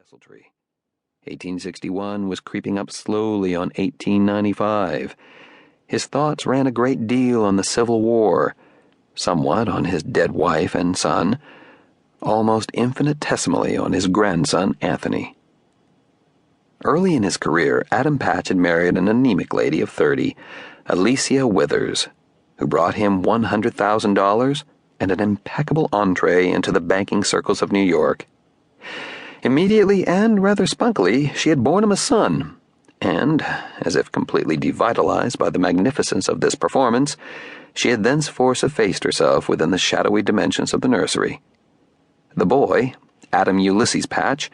desultory. 1861 was creeping up slowly on 1895. His thoughts ran a great deal on the Civil War, somewhat on his dead wife and son, almost infinitesimally on his grandson Anthony. Early in his career, Adam Patch had married an anemic lady of 30, Alicia Withers, who brought him $100,000 and an impeccable entree into the banking circles of New York. Immediately and rather spunkily, she had borne him a son, and, as if completely devitalized by the magnificence of this performance, she had thenceforth effaced herself within the shadowy dimensions of the nursery. The boy, Adam Ulysses Patch,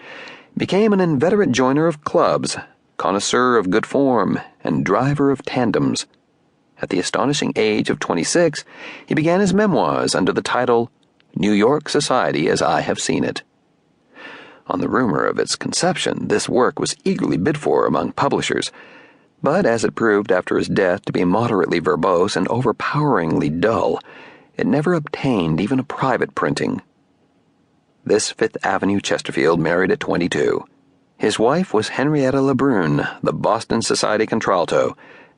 became an inveterate joiner of clubs, connoisseur of good form, and driver of tandems. At the astonishing age of 26, he began his memoirs under the title New York Society as I Have Seen It. On the rumor of its conception, this work was eagerly bid for among publishers, but as it proved after his death to be moderately verbose and overpoweringly dull, it never obtained even a private printing. This Fifth Avenue Chesterfield married at 22. His wife was Henrietta Lebrun, the Boston Society contralto,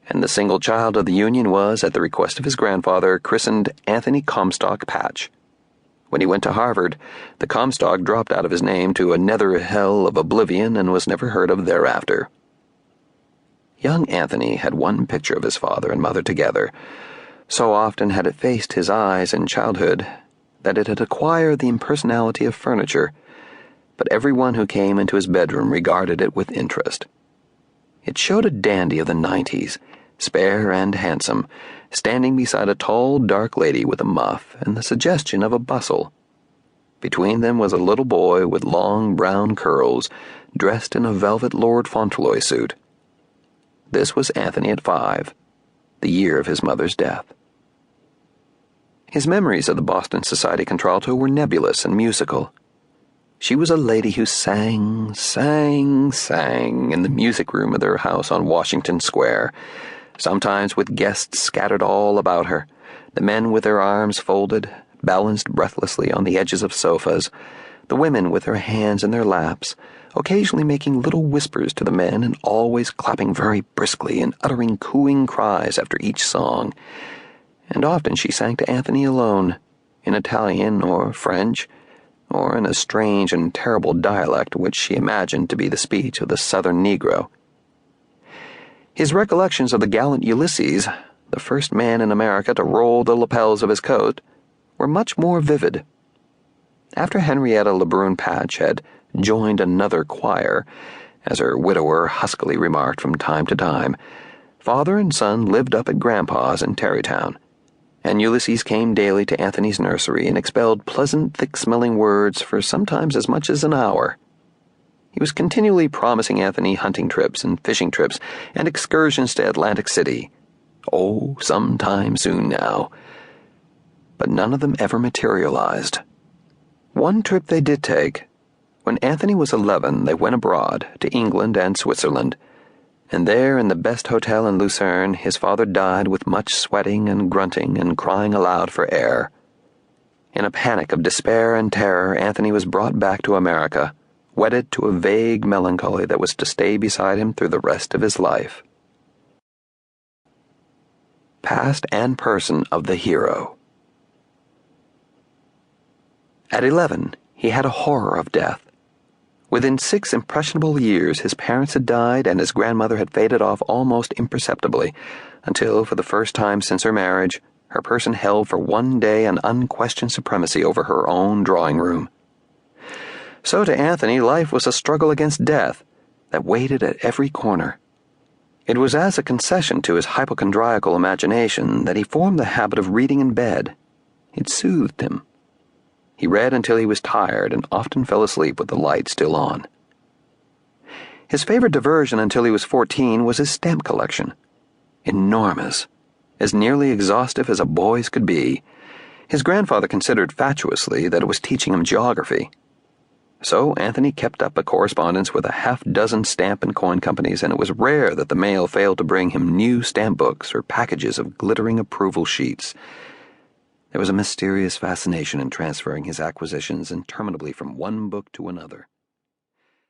and the single child of the union was, at the request of his grandfather, christened Anthony Comstock Patch. When he went to Harvard, the Comstock dropped out of his name to a nether hell of oblivion and was never heard of thereafter. Young Anthony had one picture of his father and mother together. So often had it faced his eyes in childhood that it had acquired the impersonality of furniture, but everyone who came into his bedroom regarded it with interest. It showed a dandy of the 90s, spare and handsome, standing beside a tall, dark lady with a muff and the suggestion of a bustle. Between them was a little boy with long brown curls, dressed in a velvet Lord Fauntleroy suit. This was Anthony at 5, the year of his mother's death. His memories of the Boston Society contralto were nebulous and musical. She was a lady who sang in the music room of their house on Washington Square, sometimes with guests scattered all about her, the men with their arms folded, balanced breathlessly on the edges of sofas, the women with their hands in their laps, occasionally making little whispers to the men and always clapping very briskly and uttering cooing cries after each song. And often she sang to Anthony alone, in Italian or French, or in a strange and terrible dialect which she imagined to be the speech of the Southern Negro. His recollections of the gallant Ulysses, the first man in America to roll the lapels of his coat, were much more vivid. After Henrietta Lebrun Patch had joined another choir, as her widower huskily remarked from time to time, father and son lived up at Grandpa's in Tarrytown, and Ulysses came daily to Anthony's nursery and expelled pleasant, thick-smelling words for sometimes as much as an hour. He was continually promising Anthony hunting trips and fishing trips and excursions to Atlantic City. Oh, sometime soon now. But none of them ever materialized. One trip they did take. When Anthony was 11, they went abroad to England and Switzerland, and there in the best hotel in Lucerne his father died with much sweating and grunting and crying aloud for air. In a panic of despair and terror, Anthony was brought back to America, wedded to a vague melancholy that was to stay beside him through the rest of his life. Past and person of the hero. At 11, he had a horror of death. Within 6 impressionable years, his parents had died and his grandmother had faded off almost imperceptibly, until, for the first time since her marriage, her person held for one day an unquestioned supremacy over her own drawing room. So to Anthony, life was a struggle against death that waited at every corner. It was as a concession to his hypochondriacal imagination that he formed the habit of reading in bed. It soothed him. He read until he was tired and often fell asleep with the light still on. His favorite diversion until he was 14 was his stamp collection. Enormous, as nearly exhaustive as a boy's could be. His grandfather considered fatuously that it was teaching him geography. So Anthony kept up a correspondence with a half-dozen stamp and coin companies, and it was rare that the mail failed to bring him new stamp books or packages of glittering approval sheets. There was a mysterious fascination in transferring his acquisitions interminably from one book to another.